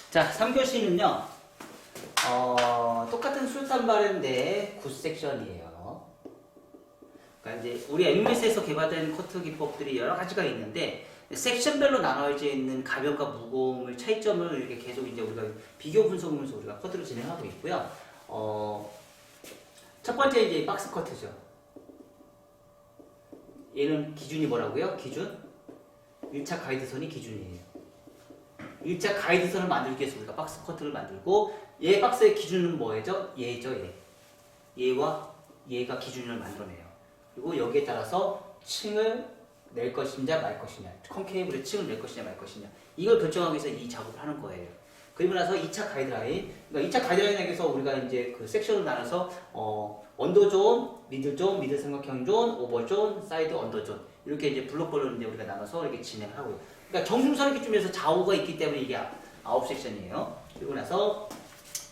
자, 3교시는요, 똑같은 술단발인데 9섹션이에요. 그러니까 이제 우리 MS에서 개발된 커트 기법들이 여러 가지가 있는데, 섹션별로 나눠져 있는 가벼움과 무거움을 차이점을 이렇게 계속 이제 우리가 비교 분석하면서 우리가 커트를 진행하고 있고요. 첫 번째 이제 박스 커트죠. 얘는 기준이 뭐라고요? 기준? 1차 가이드선이 기준이에요. 1차 가이드선을 만들기 위해서 우리가 박스 커트를 만들고, 얘 박스의 기준은 뭐예요? 얘죠, 얘. 얘와 얘가 기준을 만들어내요. 그리고 여기에 따라서 층을 낼 것이냐 말 것이냐, 컨케이블의 층을 낼 것이냐 말 것이냐, 이걸 결정하기 위해서 이 작업을 하는 거예요. 그리고 나서 2차 가이드라인, 그러니까 2차 가이드라인에서 우리가 이제 그 섹션을 나눠서 언더 존, 미들 존, 미들 삼각형 존, 오버 존, 사이드 언더 존, 이렇게 이제 블록별로 이제 우리가 나눠서 이렇게 진행하고요. 그러니까 정중선 기준에서 좌우가 있기 때문에 이게 9섹션이에요. 그리고 나서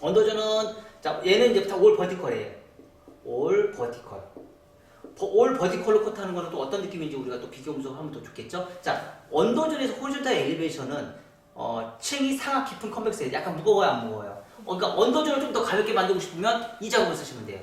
언더 존은, 자, 얘는 이제 다 올 버티컬이에요. 올 버티컬. 올 버티컬로 커트하는 거는 또 어떤 느낌인지 우리가 또 비교 분석을 하면 더 좋겠죠? 자, 언더존에서 호리존탈 엘리베이션은 층이 상하 깊은 컨벡스에 약간 무거워요, 안 무거워요? 그러니까 언더존을 좀 더 가볍게 만들고 싶으면 이 작업을 쓰시면 돼요.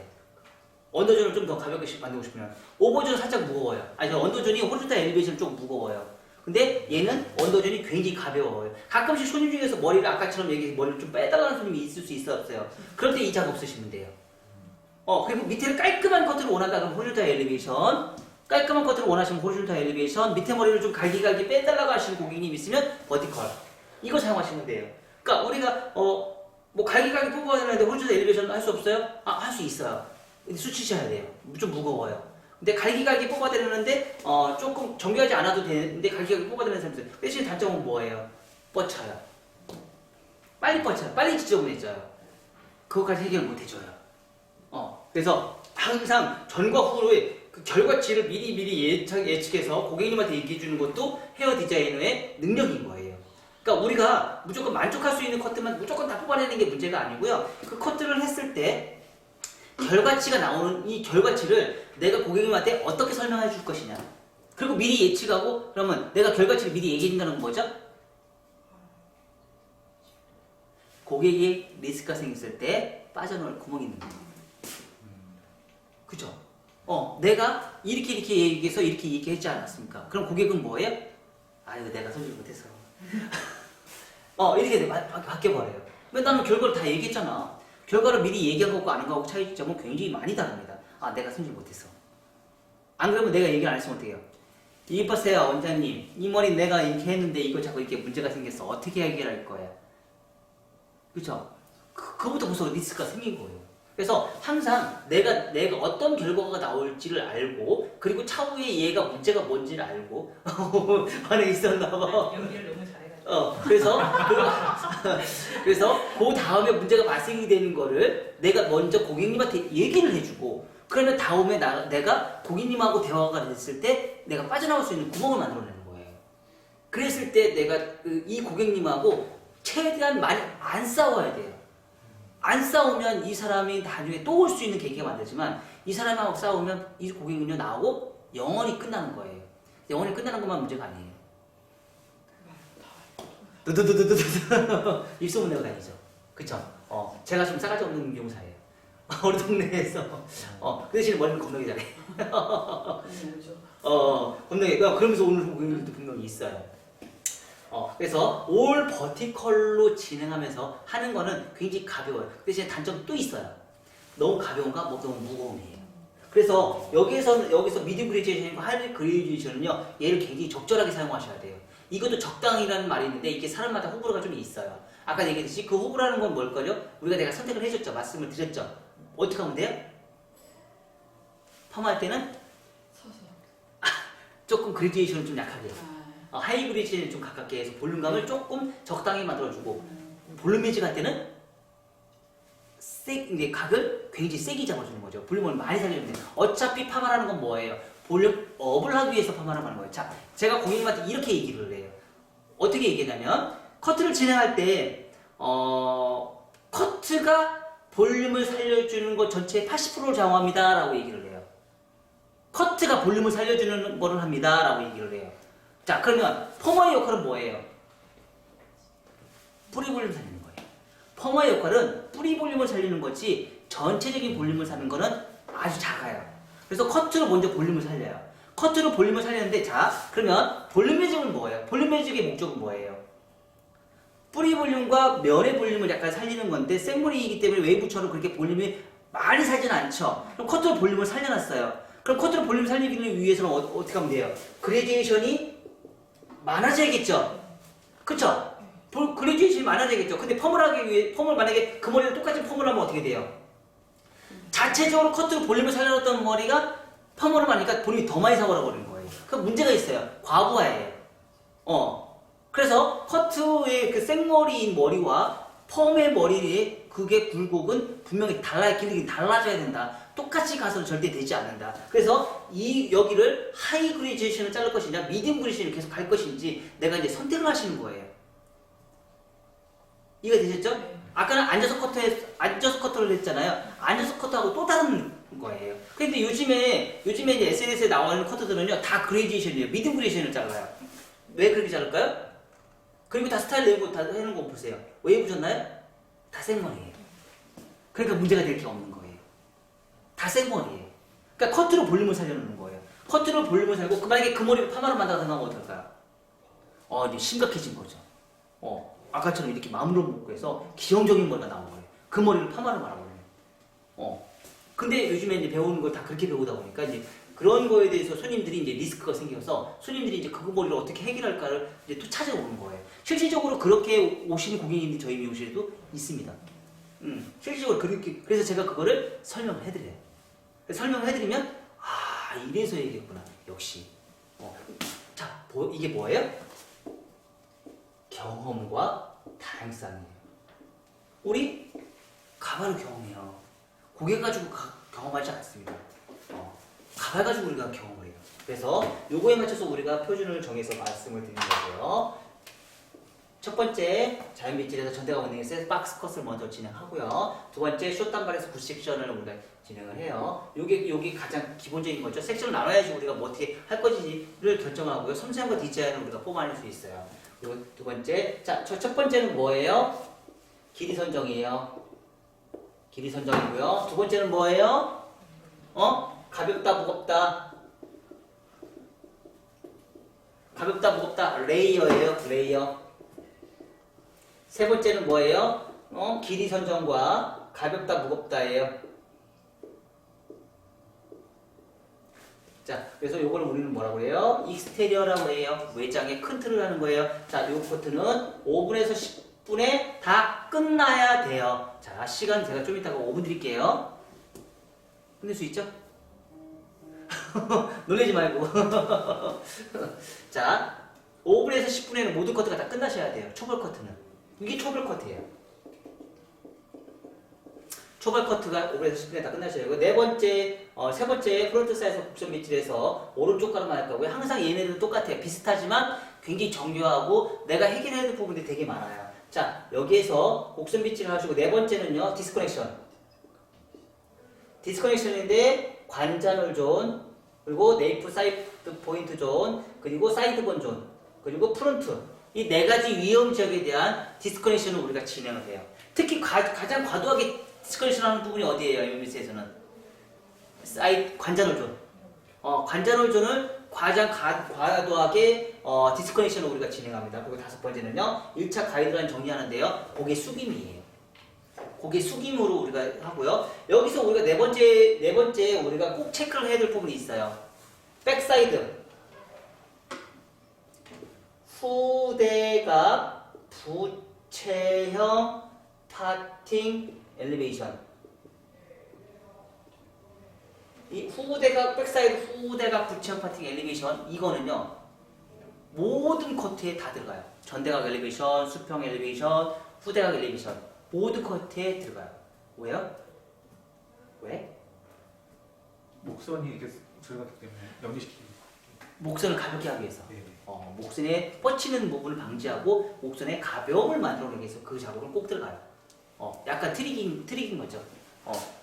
언더존을 좀 더 가볍게 만들고 싶으면. 오버존은 살짝 무거워요. 아니, 언더존이 호리존탈 엘리베이션은 좀 무거워요. 근데 얘는 언더존이 굉장히 가벼워요. 가끔씩 손님 중에서 머리를 아까처럼 여기 머리를 좀 빼달라는 손님이 있을 수 있어 없어요? 그럴 때 이 작업 쓰시면 돼요. 그리고 밑에를 깔끔한 커트를 원한다 그러면 호리존탈 엘리베이션, 깔끔한 커트를 원하시면 호리존탈 엘리베이션, 밑에 머리를 좀 갈기갈기 빼달라고 하시는 고객님 있으면 버티컬, 이거 사용하시면 돼요. 그러니까 우리가 뭐 갈기갈기 뽑아야 되는데 호리존탈 엘리베이션 할 수 없어요? 할 수 있어요. 수치셔야 돼요. 좀 무거워요. 근데 갈기갈기 뽑아내는데 조금 정교하지 않아도 되는데 갈기갈기 뽑아내는 사람이 있어요. 대신 단점은 뭐예요? 뻗쳐요. 빨리 뻗쳐요. 빨리 지저분해져요. 그거까지 해결 못 해줘요. 그래서 항상 전과 후의 그 결과치를 미리 예측해서 고객님한테 얘기해 주는 것도 헤어 디자이너의 능력인 거예요. 그러니까 우리가 무조건 만족할 수 있는 커트만 무조건 다 뽑아내는 게 문제가 아니고요. 그 커트를 했을 때 결과치가 나오는 이 결과치를 내가 고객님한테 어떻게 설명해 줄 것이냐. 그리고 미리 예측하고, 그러면 내가 결과치를 미리 얘기해 준다는 건 뭐죠? 고객이 리스크가 생겼을 때 빠져나올 구멍이 있는 거예요. 그죠? 내가 이렇게 얘기해서 이렇게 얘기했지 않았습니까? 그럼 고객은 뭐예요? 이거 내가 손질 못해서. 이렇게 바뀌어버려요. 왜냐면 결과를 다 얘기했잖아. 결과를 미리 얘기한 거고 아닌 거하고 차이점은 굉장히 많이 다릅니다. 내가 손질 못했어. 안 그러면 내가 얘기를 안 했으면 어떡해요? 이보세요, 원장님. 이 머리 내가 이렇게 했는데 이거 자꾸 이렇게 문제가 생겼어. 어떻게 해결할 거야? 그죠? 그거부터 벌써 리스크가 생긴 거예요. 그래서 항상 내가 어떤 결과가 나올지를 알고, 그리고 차후에 얘가 문제가 뭔지를 알고 반응이 있었나 봐. 연기를 너무 잘해가지고. 그래서 그 다음에 문제가 발생이 되는 거를 내가 먼저 고객님한테 얘기를 해주고, 그러면 다음에 내가 고객님하고 대화가 됐을 때 내가 빠져나올 수 있는 구멍을 만들어내는 거예요. 그랬을 때 내가 이 고객님하고 최대한 많이 안 싸워야 돼요. 안 싸우면 이 사람이 나중에 또 올 수 있는 계기가 만들지만, 이 사람하고 싸우면 이 고객은요 나하고 영원히 끝나는 거예요. 영원히 끝나는 것만 문제가 아니에요. 두두두두두두 입소문 내고 다니죠. 그쵸? 제가 좀 싸가지 없는 미용사예요. 우리 동네에서. 그 대신에 머리는 겁나게 잘해. 겁나게. 그러면서 오늘 고객님들도 분명히 있어요. 그래서 올 버티컬로 진행하면서 하는 거는 굉장히 가벼워요. 그 대신에 단점도 또 있어요. 너무 가벼운가? 너무 무거움이에요. 그래서 여기서 미디움 그레듀에이션과 하이 그레듀에이션은요, 얘를 굉장히 적절하게 사용하셔야 돼요. 이것도 적당이라는 말이 있는데 이게 사람마다 호불호가 좀 있어요. 아까 얘기했듯이 그 호불호라는 건 뭘까요? 내가 선택을 해줬죠. 말씀을 드렸죠. 어떻게 하면 돼요? 펌할 때는 서서. 조금 그레듀에이션을 좀 약하게 해요. 하이 그레듀에이션을 좀 가깝게 해서 볼륨감을 조금 적당히 만들어주고, 볼륨 매직할 때는 이제 각을 굉장히 세게 잡아주는 거죠. 볼륨을 많이 살려주는 거예요. 어차피 파마라는 건 뭐예요? 볼륨 업을 하기 위해서 파마를 하는 거예요. 자, 제가 고객님한테 이렇게 얘기를 해요. 어떻게 얘기하냐면, 커트를 진행할 때 커트가 볼륨을 살려주는 것 전체의 80%를 좌우합니다 라고 얘기를 해요. 커트가 볼륨을 살려주는 거를 합니다 라고 얘기를 해요. 자, 그러면 펌머의 역할은 뭐예요? 프리볼륨 살리는 거예요. 펌머의 역할은 뿌리 볼륨을 살리는 거지 전체적인 볼륨을 사는 거는 아주 작아요. 그래서 커트로 먼저 볼륨을 살려요. 커트로 볼륨을 살리는데 자 그러면 볼륨 매직은 뭐예요? 볼륨 매직의 목적은 뭐예요? 뿌리 볼륨과 면의 볼륨을 약간 살리는 건데 생머리이기 때문에 웨이브처럼 그렇게 볼륨이 많이 살지는 않죠. 그럼 커트로 볼륨을 살려놨어요. 그럼 커트로 볼륨 살리기 위해서는 어떻게 하면 돼요? 그레디에이션이 많아져야겠죠? 그쵸? 그레디에이션이 많아져야겠죠? 근데 펌을 하기 위해, 펌을 만약에 그 머리를 똑같이 펌을 하면 어떻게 돼요? 자체적으로 커트로 볼륨을 살려놨던 머리가 펌을 하니까 볼륨이 더 많이 사버려버리는 거예요. 그 문제가 있어요. 과부하예요. 그래서 커트의 그 생머리인 머리와 펌의 머리의 그게 굴곡은 분명히 달라야 길이가 달라져야 된다. 똑같이 가서는 절대 되지 않는다. 그래서 이 여기를 하이 그레디에이션을 자를 것이냐 미디움 그레디에이션을 계속 갈 것인지 내가 이제 선택을 하시는 거예요. 이해가 되셨죠? 네. 아까는 앉아서 커터를 했잖아요. 앉아서 커터하고 또 다른 거예요. 근데 요즘에 이제 SNS에 나와 있는 커터들은요 다 그레디에이션이에요. 미디움 그레디에이션을 잘라요. 왜 그렇게 자를까요? 그리고 다 스타일 내고 다 해놓은 거 보세요. 왜 입으셨나요? 다 생머리예요. 그러니까 문제가 될 게 없는 거예요. 다 생머리예요. 그러니까 커트로 볼륨을 살려놓는 거예요. 커트로 볼륨을 살고 만약에 그 머리를 파마로 만들어 생각하면 어떨까요? 이제 심각해진 거죠. 아까처럼 이렇게 마음으로 먹고 해서 기형적인 머리가 나온 거예요. 그 머리를 파마로 말아버려요. 근데 요즘에 이제 배우는 걸 다 그렇게 배우다 보니까 이제 그런 거에 대해서 손님들이 이제 리스크가 생겨서 손님들이 이제 그 머리를 어떻게 해결할까를 이제 또 찾아오는 거예요. 실질적으로 그렇게 오시는 고객님들이 저희 미용실에도 있습니다. 실질적으로 그렇게 그래서 제가 그거를 설명을 해드려요. 설명을 해드리면 이래서 얘기했구나. 역시. 자, 이게 뭐예요? 경험과 다양성이에요. 우리 가발을 경험해요. 고개 가지고 경험하지 않습니다. 가발 가지고 우리가 경험을 해요. 그래서 요거에 맞춰서 우리가 표준을 정해서 말씀을 드리는 거고요. 첫 번째 자연 빗질에서 전대가 원행에서 박스 컷을 먼저 진행하고요. 두 번째 숏단발에서 굿섹션을 우리가 진행을 해요. 요게 가장 기본적인 거죠. 섹션을 나눠야지 우리가 뭐 어떻게 할 것인지를 결정하고요. 섬세함과 디자인을 우리가 뽑아낼 수 있어요. 그리고 두 번째, 자, 첫 번째는 뭐예요? 길이 선정이에요. 길이 선정이고요. 두 번째는 뭐예요? 가볍다, 무겁다. 가볍다, 무겁다. 레이어예요. 레이어. 세 번째는 뭐예요? 길이 선정과 가볍다, 무겁다예요. 자, 그래서 요걸 우리는 뭐라고 해요? 익스테리어라고 해요. 외장에 큰 틀을 하는 거예요. 자, 요 코트는 5분에서 10분에 다 끝나야 돼요. 자, 시간 제가 좀 이따가 5분 드릴게요. 끝낼 수 있죠? 놀라지 말고. 자, 5분에서 10분에는 모든 커트가 다 끝나셔야 돼요. 초벌 커트는. 이게 초벌 커트예요. 초벌 커트가 5분에서 10분에 다 끝나셔야 되고 네 번째, 세 번째 프론트 사이즈 곡선 빗질에서 오른쪽 가르마 할 거고요. 항상 얘네들은 똑같아요. 비슷하지만 굉장히 정교하고 내가 해결해야 될 부분들이 되게 많아요. 자, 여기에서 곡선 빗질을 하시고 네 번째는요. 디스커넥션. 디스커넥션인데 관자놀 존, 그리고 네이프 사이드 포인트 존, 그리고 사이드본 존, 그리고 프론트. 이 네 가지 위험 지역에 대한 디스커넥션을 우리가 진행을 해요. 특히 가장 과도하게 디스커넥션 하는 부분이 어디예요? MBC에서는 관자놀 존. 관자놀 존을 가장 과도하게 디스커넥션을 우리가 진행합니다. 그리고 다섯 번째는요. 1차 가이드라인 정리하는데요. 고개 숙임이에요. 고개 숙임으로 우리가 하고요. 여기서 우리가 네 번째 우리가 꼭 체크를 해야 될 부분이 있어요. 백사이드. 후대각 부채형 파팅 엘리베이션. 이 후대각 백사이드 후대각 부채형 파팅 엘리베이션 이거는요 모든 커트에 다 들어가요. 전대각 엘리베이션, 수평 엘리베이션, 후대각 엘리베이션 모든 커트에 들어가요. 왜요? 왜? 목선이 이렇게 들어갔기 때문에 연기시키기. 목선을 가볍게 하기 위해서. 네. 목선에 뻗치는 부분을 방지하고 목선의 가벼움을 만들어내기 위해서 그 작업을 꼭 들어가요. 약간 트릭인 거죠.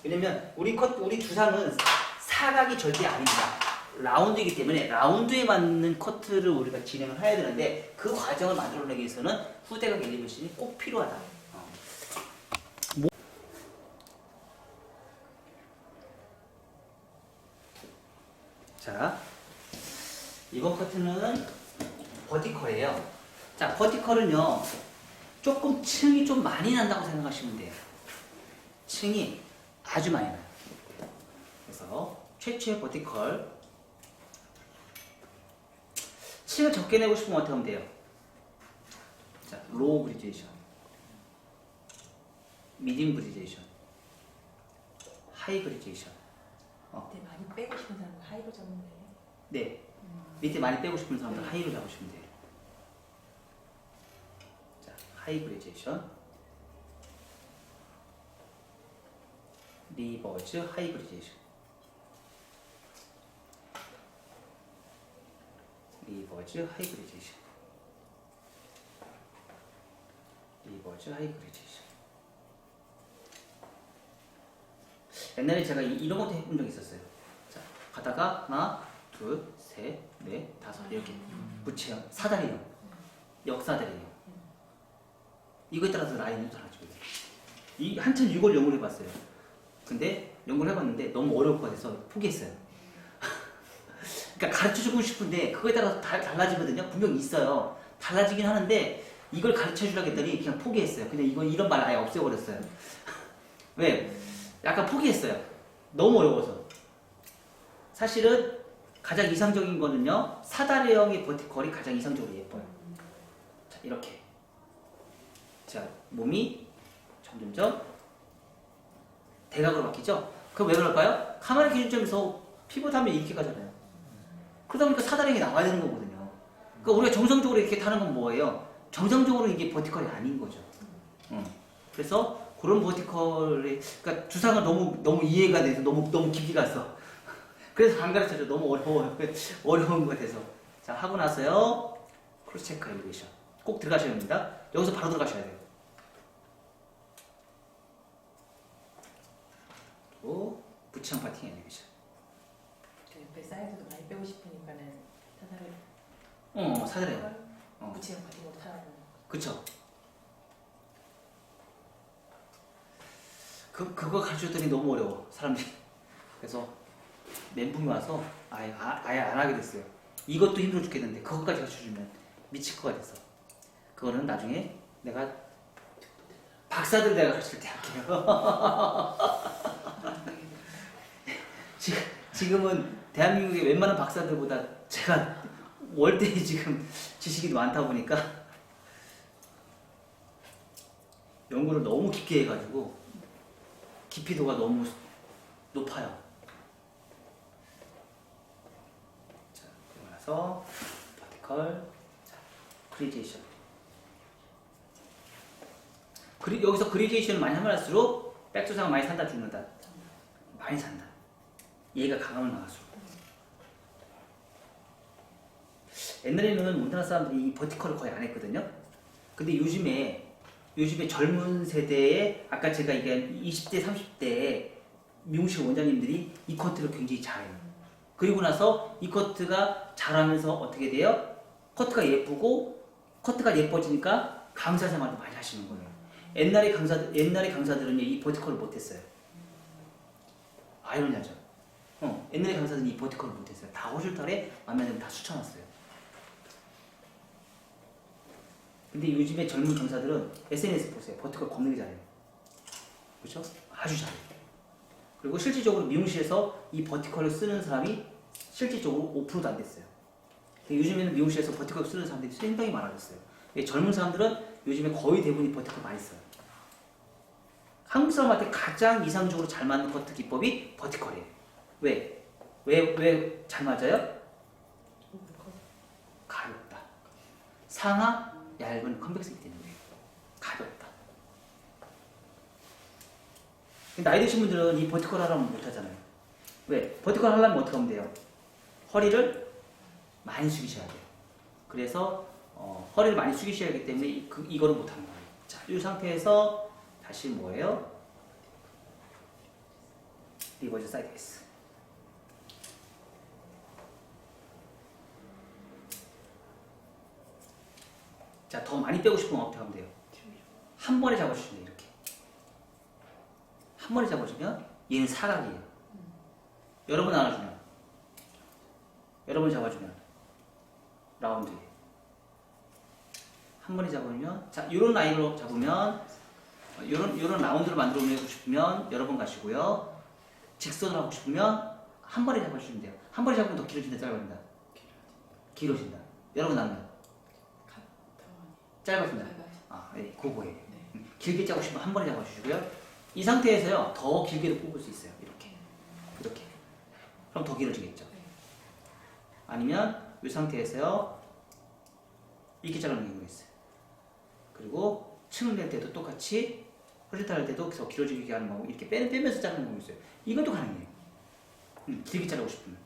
왜냐면 우리 두상은 사각이 절대 아닙니다. 라운드이기 때문에 라운드에 맞는 커트를 우리가 진행을 해야 되는데 그 과정을 만들어내기 위해서는 후대각 엘리베이션이 꼭 필요하다. 이번 커트는 버티컬이에요. 자, 버티컬은요, 조금 층이 좀 많이 난다고 생각하시면 돼요. 층이 아주 많이 나요. 그래서 최초의 버티컬. 층을 적게 내고 싶으면 어떻게 하면 돼요? 자, 로우 그리제이션, 미디움 그리제이션, 하이 그리제이션. 밑에 많이 빼고 싶은 사람은 하이로 잡으면 돼요. 네. 밑에 많이 빼고 싶은 사람들 하이로 잡으시면 돼요. 자, 하이 그리제이션, 리버즈, 하이 그리제이션, 리버즈, 하이 그리제이션, 리버즈, 하이 그리제이션. 옛날에 제가 이런 것도 해본 적이 있었어요. 자, 가다가 하나, 둘, 셋, 넷, 다섯 이렇게 무체형, 사다리형, 역사다리형. 이거에 따라서 라인이 달라져요. 이 한참 이걸 연구를 해봤어요. 근데 연구를 해봤는데 너무 어려울 것 같아서 포기했어요. 그러니까 가르쳐주고 싶은데 그거에 따라서 달라지거든요. 분명히 있어요. 달라지긴 하는데 이걸 가르쳐주려고 했더니 그냥 포기했어요. 그냥 이런 말 아예 없애버렸어요. 왜? 약간 포기했어요. 너무 어려워서. 사실은 가장 이상적인 거는요, 사다리형의 버티컬이 가장 이상적으로 예뻐요. 자, 이렇게. 자, 몸이 점점점 대각으로 바뀌죠? 그럼 왜 그럴까요? 카메라 기준점에서 피벗하면 이렇게 가잖아요. 그러다 보니까 사다리형이 나와야 되는 거거든요. 그러니까 우리가 정상적으로 이렇게 타는 건 뭐예요? 정상적으로 이게 버티컬이 아닌 거죠. 그래서 그런 버티컬이, 그러니까 주사가 너무 이해가 돼서 너무 깊이 갔어. 그래서 안 가르쳐줘. 너무 어려운 거 같아서. 자, 하고 나서요, 크로스 체크 엘리베이션. 꼭 들어가셔야 됩니다. 여기서 바로 들어가셔야 돼요. 또, 부치형 파팅 엘리베이션. 저 옆에 사이드도 많이 빼고 싶으니까는 사다리. 사다리형. 무치형 같은 것도 타라고. 그쵸? 그거 가르쳐줬더니 너무 어려워, 사람들이. 그래서 멘붕이 와서 아예 안 하게 됐어요. 이것도 힘들어 죽겠는데 그것까지 가르쳐주면 미칠 것 같아서. 그거는 나중에 내가 박사들 내가 가르칠 때 할게요. 지금은 대한민국의 웬만한 박사들보다 제가 월대에 지금 지식이 많다 보니까 연구를 너무 깊게 해가지고 깊이도가 너무 높아요. 자, 그리고 나서 버티컬, 자, 그리제이션. 여기서 그리제이션을 많이 하면 할수록 백조상을 많이 산다 죽는다. 많이 산다. 얘가 강하면 나갈수록. 옛날에는 몬타나 사람들이 이 버티컬을 거의 안 했거든요. 근데 요즘에 젊은 세대에 아까 제가 얘기한 20대, 30대에 미용실 원장님들이 이 커트를 굉장히 잘해요. 그리고 나서 이 커트가 잘하면서 어떻게 돼요? 커트가 예쁘고 커트가 예뻐지니까 강사 생활도 많이 하시는 거예요. 옛날에 강사들은요, 이 버티컬을 못했어요. 아이러니하죠. 옛날에 강사들은 이 버티컬을 못했어요. 다 호줄달에 만나면 다 수쳐놨어요. 근데 요즘에 젊은 강사들은 SNS 보세요. 버티컬 겁나게 잘해요. 그렇죠? 아주 잘해요. 그리고 실질적으로 미용실에서 이 버티컬을 쓰는 사람이 실질적으로 5%도 안 됐어요. 요즘에는 미용실에서 버티컬 쓰는 사람들이 상당히 많아졌어요. 젊은 사람들은 요즘에 거의 대부분이 버티컬 많이 써요. 한국 사람한테 가장 이상적으로 잘 맞는 커트 기법이 버티컬이에요. 왜 잘 맞아요? 가볍다. 상하 얇은 컨벡스이기 때문에 가볍다. 나이 드신 분들은 이 버티컬 하려면 못하잖아요. 왜? 버티컬 하려면 어떻게 하면 돼요? 허리를 많이 숙이셔야 돼요. 그래서 허리를 많이 숙이셔야 하기 때문에 이거를 못하는 거예요. 자, 이 상태에서 다시 뭐예요? 리버즈 사이드 베이스. 자, 더 많이 빼고 싶으면 어떻게 하면 돼요? 한 번에 잡아주시면 돼요, 이렇게. 한 번에 잡아주면 얘는 사각이에요. 여러 번 안아주면, 여러 번 잡아주면 라운드. 한 번에 잡으면, 자, 요런 라인으로 잡으면, 요런 라운드를 만들어 보고 싶으면 여러 번 가시고요. 직선으로 하고 싶으면 한 번에 잡아주시면 돼요. 한 번에 잡으면 더 길어진다, 짧아진다? 길어진다. 여러 번 나누면 짧아진다. 아, 네, 그거예요. 길게 짜고 싶으면 한 번에 잡아주시고요. 이 상태에서요, 더 길게도 뽑을 수 있어요. 이렇게. 이렇게. 그럼 더 길어지겠죠. 아니면 이 상태에서요, 이렇게 자르는 경우가 있어요. 그리고 층을 낼 때도 똑같이 허리탈 할 때도 더 길어지게 하는 방법, 이렇게 빼면서 자르는 방법이 있어요. 이것도 가능해요. 길게 자르고 싶으면.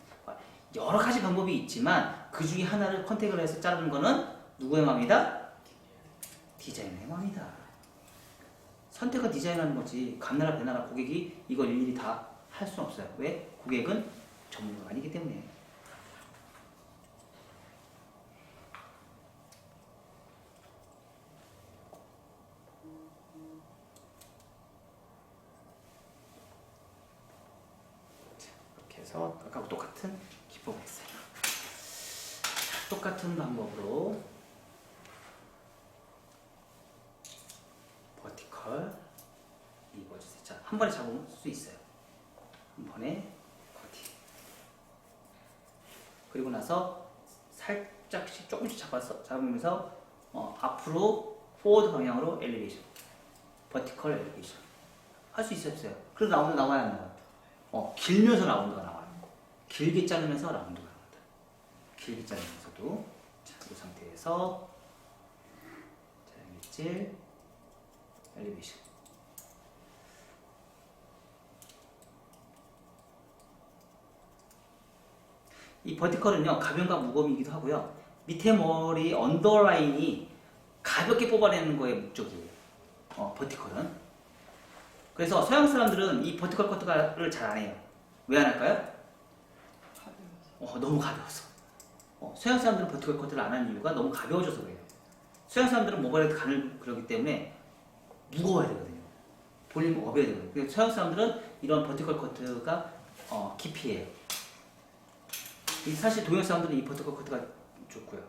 여러 가지 방법이 있지만 그 중에 하나를 컨택을 해서 자르는 거는 누구의 마음이다? 디자이너의 마음이다. 선택은 디자인하는 거지 감나라 배나라 고객이 이걸 일일이 다 할 수는 없어요. 왜? 고객은 전문가가 아니기 때문에. 자, 이렇게 해서 아까하고 똑같은 기법을 했어요. 똑같은 방법으로 버티컬 입어주세요. 자, 한 번에 잡을 수 있어요. 한 번에 버티. 그리고 나서 살짝씩 조금씩 잡으면서 앞으로 포워드 방향으로 엘리베이션, 버티컬 엘리베이션 할 수 있어요, 없어요? 그래서 라운드 나와야 안 나와요? 길면서 라운드가 나와요. 길게 자르면서 라운드가 나온다. 길게 자르면서도. 자, 이 상태에서 자, 밑질 엘리베이션. 이 버티컬은요, 가벼움과 무거움이기도 하고요. 밑에 머리 언더라인이 가볍게 뽑아내는 거에 목적이에요. 버티컬은. 그래서 서양 사람들은 이 버티컬 커트를 잘 안 해요. 왜 안 할까요? 너무 가벼워서. 서양 사람들은 버티컬 커트를 안 하는 이유가 너무 가벼워져서 그래요. 서양 사람들은 모발에 간을 그러기 때문에 무거워야 되거든요. 볼륨을 업해야 되거든요. 그래서 서양 사람들은 이런 버티컬 커트가 기피해요. 사실 동양 사람들은 이 버티컬 커트가 좋고요.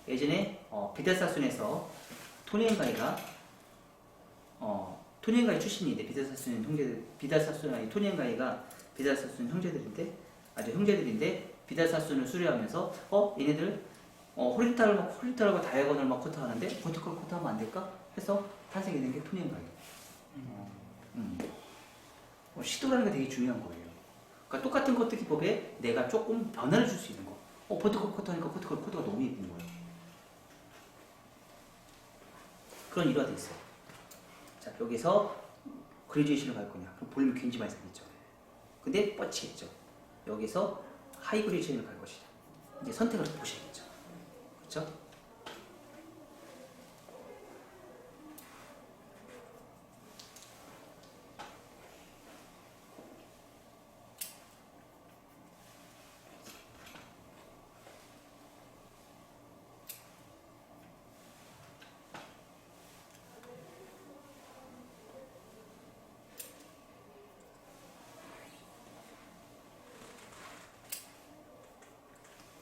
예전에 비달사순에서 토니엔가이가 토니엔가이 출신인데 비달사순 토니엔가이가 비달사순 형제들인데 비달사순을 수료하면서 얘네들 호리탈하고 다이아고널 막 커트하는데 버티컬 커트하면 안 될까? 해서 탄생이 된 게 토니엔가이예요. 시도라는 게 되게 중요한 거예요. 그러니까 똑같은 커트 기법에 내가 조금 변화를 줄 수 있는 거. 버티컬 커트하니까 버티컬 커트가 너무 예쁜 거예요. 그런 일화도 있어요. 자, 여기서 그레듀에이션을 갈 거냐? 그럼 볼륨이 굉장히 많이 생겼죠. 근데 뻗치겠죠. 여기서 하이 그레듀에이션을 갈 것이다. 이제 선택을 보셔야겠죠. 그렇죠?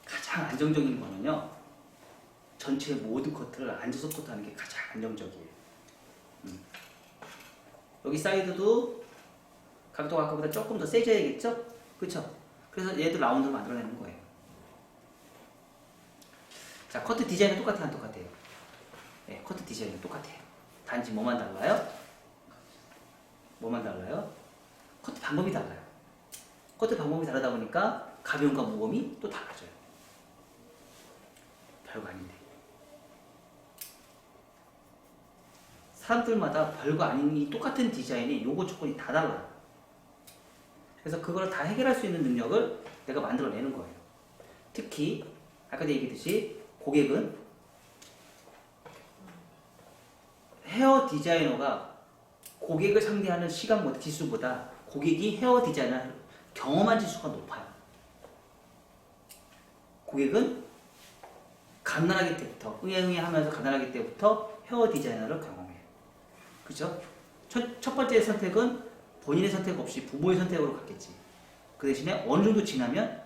가장 안정적인 거는요, 전체 모든 커트를 앉아서 커트하는 게 가장 안정적이에요. 여기 사이드도 각도가 아까보다 조금 더 세져야겠죠? 그쵸? 그래서 얘도 라운드로 만들어내는 거예요. 자, 커트 디자인은 똑같아요, 안 똑같아요? 네, 커트 디자인은 똑같아요. 단지 뭐만 달라요? 커트 방법이 달라요. 커트 방법이 다르다 보니까 가벼움과 무거움이 또 달라져요. 별거 아닌데. 사람들마다 별거 아닌 이 똑같은 디자인이 요구 조건이 다 달라요. 그래서 그걸 다 해결할 수 있는 능력을 내가 만들어내는 거예요. 특히 아까도 얘기했듯이 고객은 헤어 디자이너가 고객을 상대하는 시간보다 지수보다 고객이 헤어 디자이너를 경험한 지수가 높아요. 고객은 갓난아기 때부터 응애응애 하면서 갓난아기 때부터 헤어 디자이너를 경험해요. 그죠? 첫 번째 선택은 본인의 선택 없이 부모의 선택으로 갔겠지. 그 대신에 어느 정도 지나면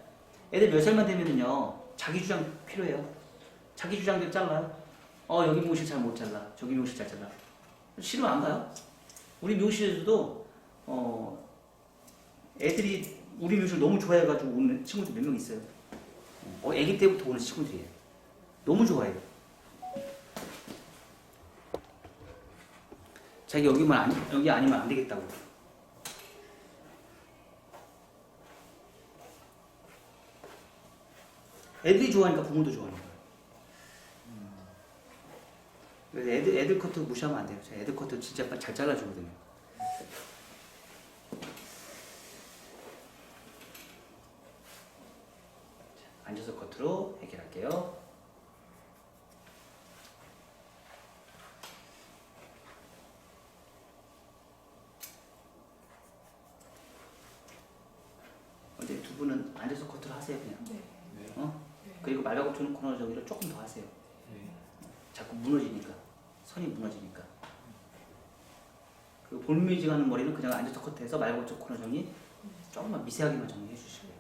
애들 몇 살만 되면은요 자기 주장 필요해요. 자기 주장대로 잘라요. 여기 미용실 잘 못 잘라. 저기 미용실 잘 잘라. 싫으면 안 가요. 우리 미용실에서도 애들이 우리 미용실 너무 좋아해가지고 오는 친구들 몇 명 있어요. 애기 때부터 오는 친구들이에요. 너무 좋아해요. 자기 여기 아니면 안 되겠다고. 애들이 좋아하니까 부모도 좋아하는 거예요. 그래서 애들 커트 무시하면 안 돼요. 제가 애들 커트 진짜 잘 잘라주거든요. 앉아서 커트로 해결할게요. 이제 두 분은 앉아서 커트를 하세요 그냥. 네. 네. 네. 그리고 말가벗기는 코너 정리를 조금 더 하세요. 네. 자꾸 무너지니까 선이 무너지니까. 그리고 볼뮤직 하는 머리는 그냥 앉아서 커트해서 말가벗기 코너 정리 조금만 미세하게만 정리해 주시고요.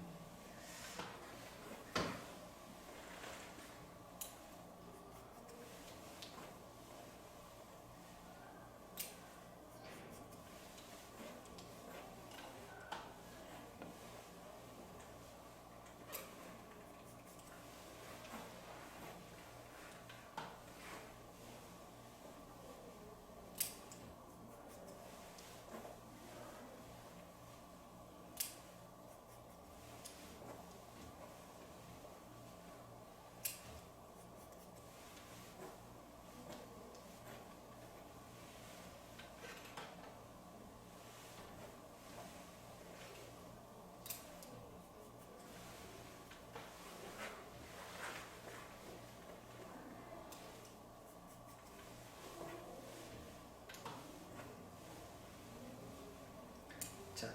자,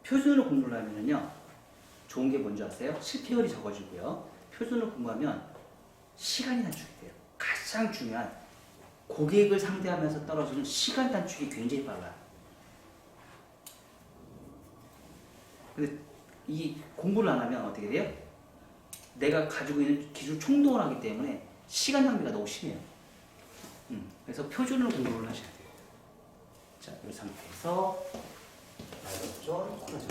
표준으로 공부를 하면요 좋은 게 뭔지 아세요? 실패율이 적어지고요. 표준으로 공부하면 시간이 단축이 돼요. 가장 중요한 고객을 상대하면서 떨어지는 시간 단축이 굉장히 빨라요. 근데 이 공부를 안 하면 어떻게 돼요? 내가 가지고 있는 기술 총동원 하기 때문에 시간 낭비가 너무 심해요. 그래서 표준으로 공부를 하셔야 돼요. 자, 이 상태에서 말렸죠? 코너죠.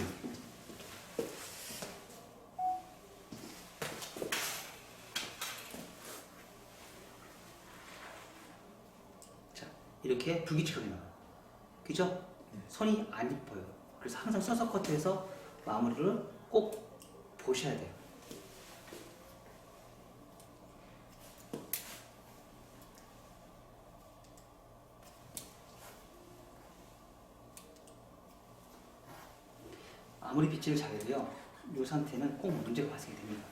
자, 이렇게 불규칙하게 나와요. 그죠? 선이 안 이뻐요. 그래서 항상 서서 커트해서 마무리를 꼭 보셔야 돼요. 아무리 빗질을 잘해도요, 이 상태는 꼭 문제가 발생이 됩니다.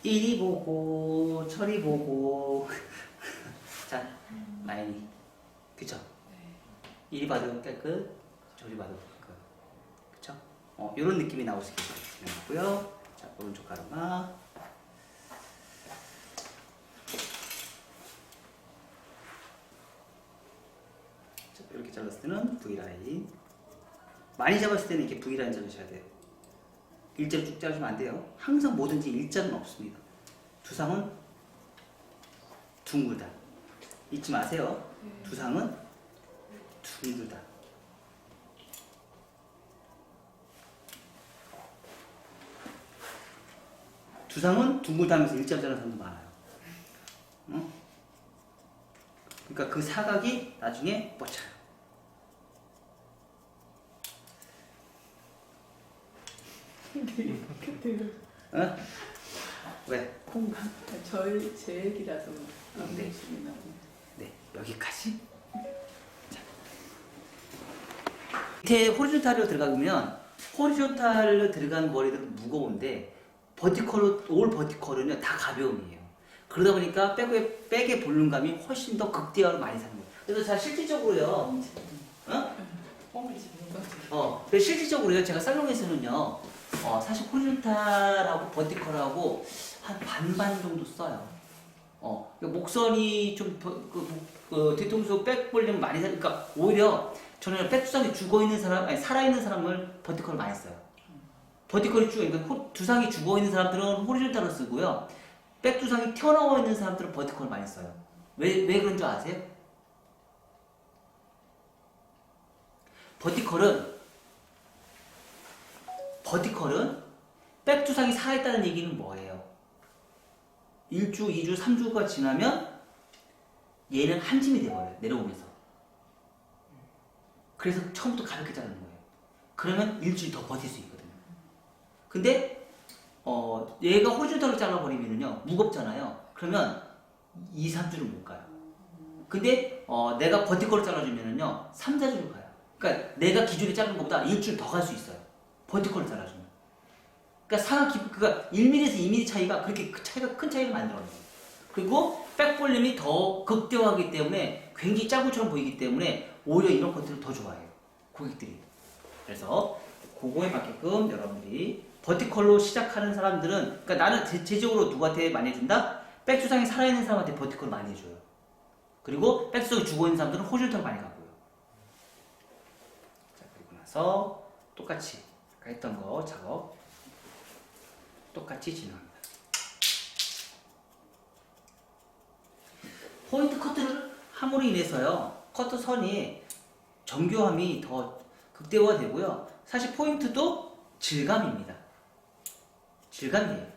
이리 보고 저리 보고 자 라인이 그쵸? 이리 봐도 깨끗 저리 봐도 깨끗 그쵸? 요런 느낌이 나올 수 있고요. 자 오른쪽 가르마 자, 이렇게 잘랐을 때는 V라인 많이 잡았을 때는 이렇게 V라인 잡으셔야 돼요. 일자로 쭉 자르시면 안 돼요. 항상 뭐든지 일자는 없습니다. 두상은 둥글다. 잊지 마세요. 두상은 둥글다. 두상은 둥글다 하면서 일자로 자르는 사람도 많아요. 응? 그러니까 그 사각이 나중에 뻗쳐요. 어? 왜? 공감. 저희 제 얘기라서 안 네. 되시나 보네. 네, 여기까지. 자. 밑에 호리존탈로 들어가면 호리존탈로 들어간 머리들은 무거운데 버티컬로 올 버티컬은요 다 가벼움이에요. 그러다 보니까 백의 볼륨감이 훨씬 더 극대화로 많이 사는 거예요. 그래서 자 실질적으로요. 어? 뻥을 집는 거지. 그래서 실질적으로요 제가 살롱에서는요 사실 호리존탈하고 버티컬하고 한 반반 정도 써요. 목선이 좀 뒤통수 백 볼륨 많이 그러니까 오히려 저는 백두상이 죽어 있는 사람 아니 살아 있는 사람을 버티컬을 많이 써요. 버티컬이 그러니까 두상이 죽어 있는 사람들은 호리존탈을 쓰고요. 백두상이 튀어나와 있는 사람들은 버티컬을 많이 써요. 왜 그런 줄 아세요? 버티컬은 백두상이 살아있다는 얘기는 뭐예요? 1주, 2주, 3주가 지나면 얘는 한 짐이 돼버려요. 내려오면서. 그래서 처음부터 가볍게 자르는 거예요. 그러면 일주일 더 버틸 수 있거든요. 근데 얘가 호리존탈로 잘라버리면요 무겁잖아요. 그러면 2, 3주를 못 가요. 근데 내가 버티컬로 잘라주면요 3, 4주를 가요. 그러니까 내가 기존에 자른 것보다 일주일 더 갈 수 있어요. 버티컬로 잘라주면. 그러니까 1mm에서 2mm 차이가 그렇게 큰 차이를 만들어요. 그리고 백 볼륨이 더 극대화하기 때문에 굉장히 짜구처럼 보이기 때문에 오히려 이런 것들을 더 좋아해요. 고객들이. 그래서 그거에 맞게끔 여러분들이 버티컬로 시작하는 사람들은 그러니까 나는 대체적으로 누구한테 많이 해준다? 백두상이 살아있는 사람한테 버티컬을 많이 해줘요. 그리고 백두상이 죽어있는 사람들은 호리존탈을 많이 가고요. 자, 그리고 나서 똑같이 아까 했던 거 작업 똑같이 진행합니다. 포인트 커트를 함으로 인해서요 커트 선이 정교함이 더 극대화되고요. 사실 포인트도 질감입니다. 질감이에요.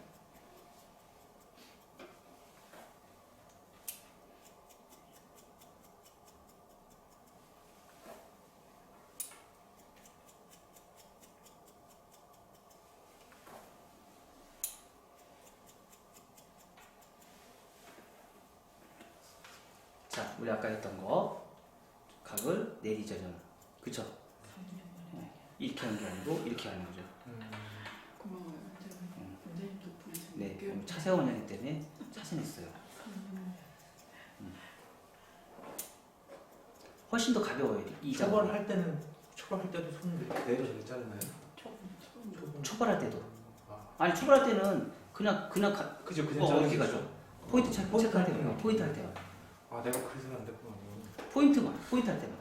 자, 우리 아까 했던 거 각을 내리죠, 저는. 그쵸? 이렇게 하는 게 아니고 이렇게 하는 거죠. 고마워요. 원장님 덕분에 좀 네, 깨우쳐. 차세원 원장님 때문에 차선했어요. 훨씬 더 가벼워요. 이 작업이. 초벌할 때도 손 내려 저렇게 자르나요? 초벌할 때도. 아, 아니 초벌할 때는 그냥 그죠 이렇게 가죠. 포인트 체크할 때만. 포인트 할 때만. 아 내가 그래서 안 됐구나. 포인트 할 때만.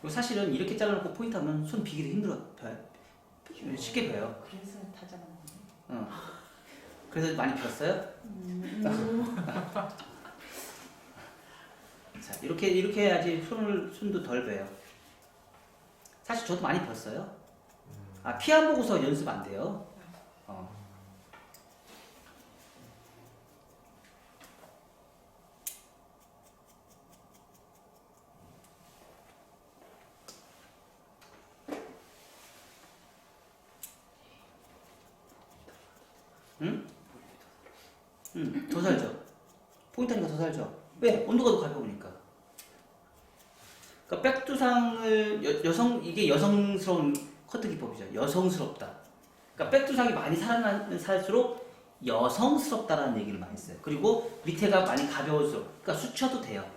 그리고 사실은 이렇게 잘라놓고 포인트 하면 손 비기도 힘들어. 쉽게 벼요. 그래서 다 잡은 거네. 그래서 많이 폈어요? 자, 이렇게 해야지 손도 덜 베요. 사실 저도 많이 폈어요. 피 안 보고서 연습 안 돼요. 더 살죠. 포인트 하니까 더 살죠. 왜? 온도가 더 가벼우니까. 그러니까 백두상을 이게 여성스러운 커트 기법이죠. 여성스럽다. 그러니까 백두상이 많이 살수록 여성스럽다라는 얘기를 많이 써요. 그리고 밑에가 많이 가벼울수록, 그러니까 수쳐도 돼요.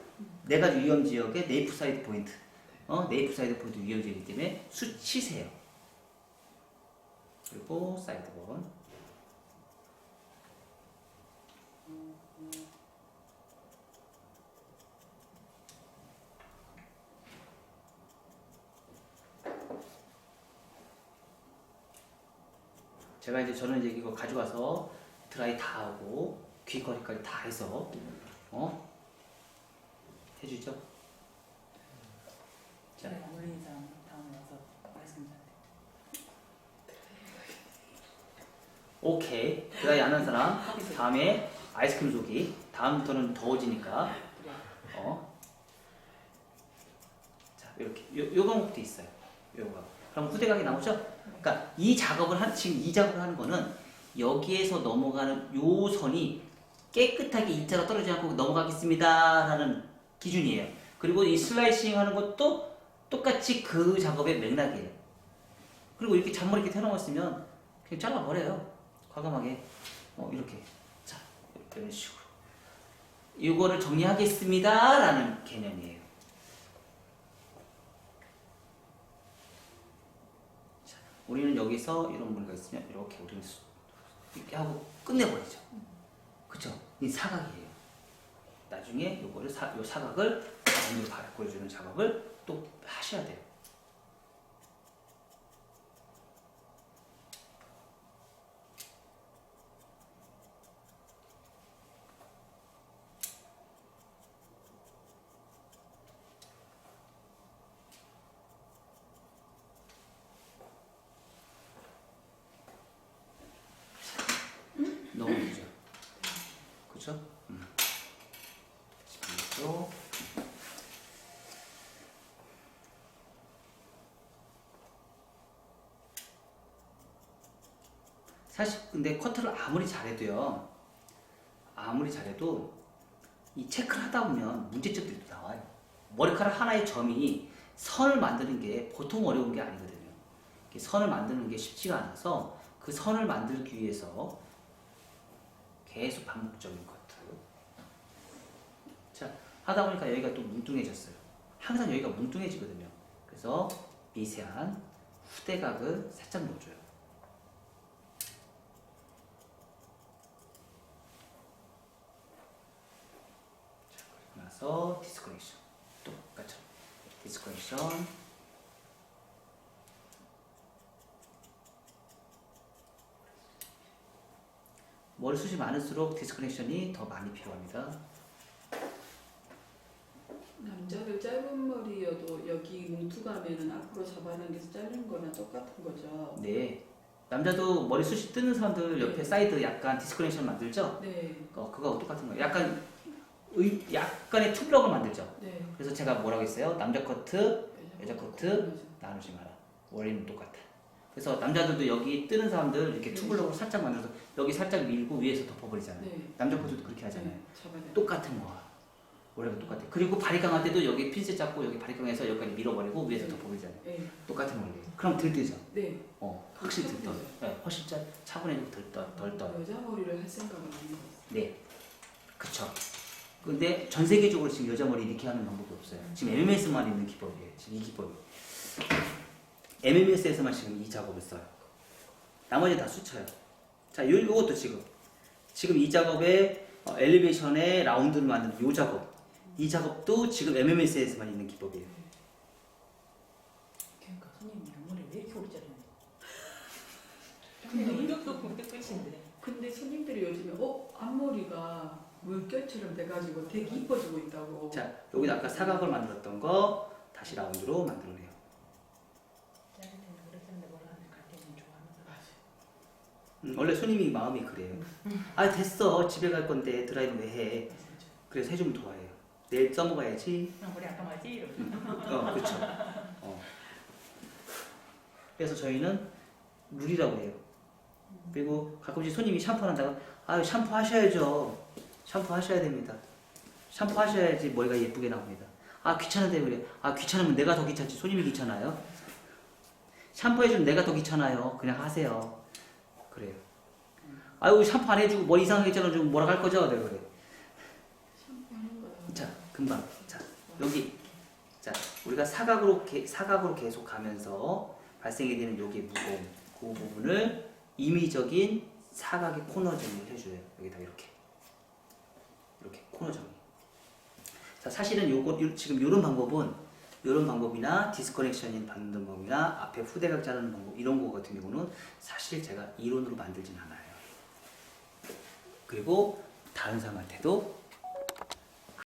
내가 위험 지역의 네이프 사이드 포인트, 네이프 사이드 포인트 위험 지역이기 때문에 수치세요. 그리고 사이드 본. 저는 이제 이거 가져가서 드라이 다 하고 귀걸이까지 다 해서 해주죠. 자, 네, 어울리는 사람 다음에 와서 말씀드릴게요. 오케이. 드라이 안 한 사람 다음에 아이스크림 쏘기. 다음부터는 더워지니까. 자, 이렇게 요 방법도 있어요. 요거. 그럼 후대각이 나오죠? 그러니까 이 작업을 지금 이 작업을 하는 거는 여기에서 넘어가는 요 선이 깨끗하게 일자로 떨어지지 않고 넘어가겠습니다 라는 기준이에요. 그리고 이 슬라이싱 하는 것도 똑같이 그 작업의 맥락이에요. 그리고 이렇게 잔머리 이렇게 펴놓았으면 그냥 잘라버려요. 과감하게. 이렇게. 자, 이런 식으로. 이거를 정리하겠습니다 라는 개념이에요. 자, 우리는 여기서 이런 무늬가 있으면 이렇게 우리는 이렇게 하고 끝내버리죠. 그쵸? 이 사각이에요. 나중에 요거를 요 사각을 가운데로 바꿔주는 작업을 또 하셔야 돼요. 너무 늦죠? 그쵸? 또 사실 근데 커트를 아무리 잘해도요, 아무리 잘해도 이 체크를 하다 보면 문제점들이 또 나와요. 머리카락 하나의 점이 선을 만드는 게 보통 어려운 게 아니거든요. 이렇게 선을 만드는 게 쉽지가 않아서 그 선을 만들기 위해서 계속 반복적인 커트. 자, 하다 보니까 여기가 또 뭉뚱해졌어요. 항상 여기가 뭉뚱해지거든요. 그래서 미세한 후대각을 살짝 넣어줘요. 자, 그리고 나서 디스커넥션. 똑같죠. 디스커넥션. 머리숱이 많을수록 디스커넥션이 더 많이 필요합니다. 남자들 짧은 머리여도 여기 뭉툭하면은 앞으로 잡아당겨서 자르는 거랑 똑같은 거죠. 네. 남자도 머리숱이 뜨는 사람들 옆에 사이드 약간 디스커넥션 만들죠? 네. 그거하고 똑같은 거예요. 약간의 투블럭을 만들죠? 네. 그래서 제가 뭐라고 했어요? 남자 커트, 여자 커트 나누지 마라. 원리는 똑같아. 그래서 남자들도 여기 뜨는 사람들 이렇게 투블럭으로 살짝 만들어서 여기 살짝 밀고 위에서 덮어버리잖아요. 네. 남자 커트도 그렇게 하잖아요. 네. 잡아야 돼. 똑같은 거야. 원래가 똑같아. 그리고 바리 강할 때도 여기 핀셋 잡고 여기 바리 강해서 여기까지 밀어버리고 위에서 덮어버리잖아요. 네. 똑같은 원리. 그럼 들뜨죠? 네. 확실히 들떠요. 네, 훨씬 차분해지고 덜 떠요. 여자 머리를 할 생각은 없는 것 같아요. 네. 그쵸. 근데 전 세계적으로 지금 여자 머리 이렇게 하는 방법이 없어요. 지금 MMS만 있는 기법이에요. 지금 이 기법이. MMS에서만 지금 이 작업을 써요. 나머지는 다 수쳐요. 자, 요것도 지금 이 작업에 엘리베이션에 라운드를 만드는 이 작업. 이 작업도 지금 MMS에서만 있는 기법이에요. 그러니까 손님이 앞머리 왜 이렇게 오래 자르는지. 근데 이것도 그게 끝인데. 근데 손님들이 요즘에 앞머리가 물결처럼 돼가지고 되게 이뻐지고 있다고. 자, 여기다 아까 사각을 만들었던 거 다시 라운드로 만들어내요. 자를 때는 오래 자르는데 뭐라 하는데 갈 때는 좋아하는 거. 원래 손님이 마음이 그래요. 아, 됐어. 집에 갈 건데 드라이브 왜 해? 그래서 해주면 좋아해요. 내일 써먹어야지. 머리 아까 말지 이러면서. 그렇죠. 그래서 저희는 룰이라고 해요. 그리고 가끔씩 손님이 샴푸한다가 아유 샴푸 하셔야죠. 샴푸 하셔야 됩니다. 샴푸 하셔야지 머리가 예쁘게 나옵니다. 아 귀찮은데 그래. 아 귀찮으면 내가 더 귀찮지. 손님이 귀찮아요. 샴푸해주면 내가 더 귀찮아요. 그냥 하세요. 그래요. 아유 샴푸 안 해주고 머리 이상하게 잘라주면 뭐라 할 거죠? 내가 그래. 샴푸하는 거야. 자 금방. 자 여기. 자 우리가 사각으로 계속 가면서 발생이 되는 여기 무거움. 그 부분을 임의적인 사각의 코너 정리를 해줘요. 여기다 이렇게 코너 정리. 자 사실은 지금 이런 방법이나 디스커넥션인 받는 방법이나 앞에 후대각 자르는 방법 이런 거 같은 경우는 사실 제가 이론으로 만들진 않아요. 그리고 다른 사람한테도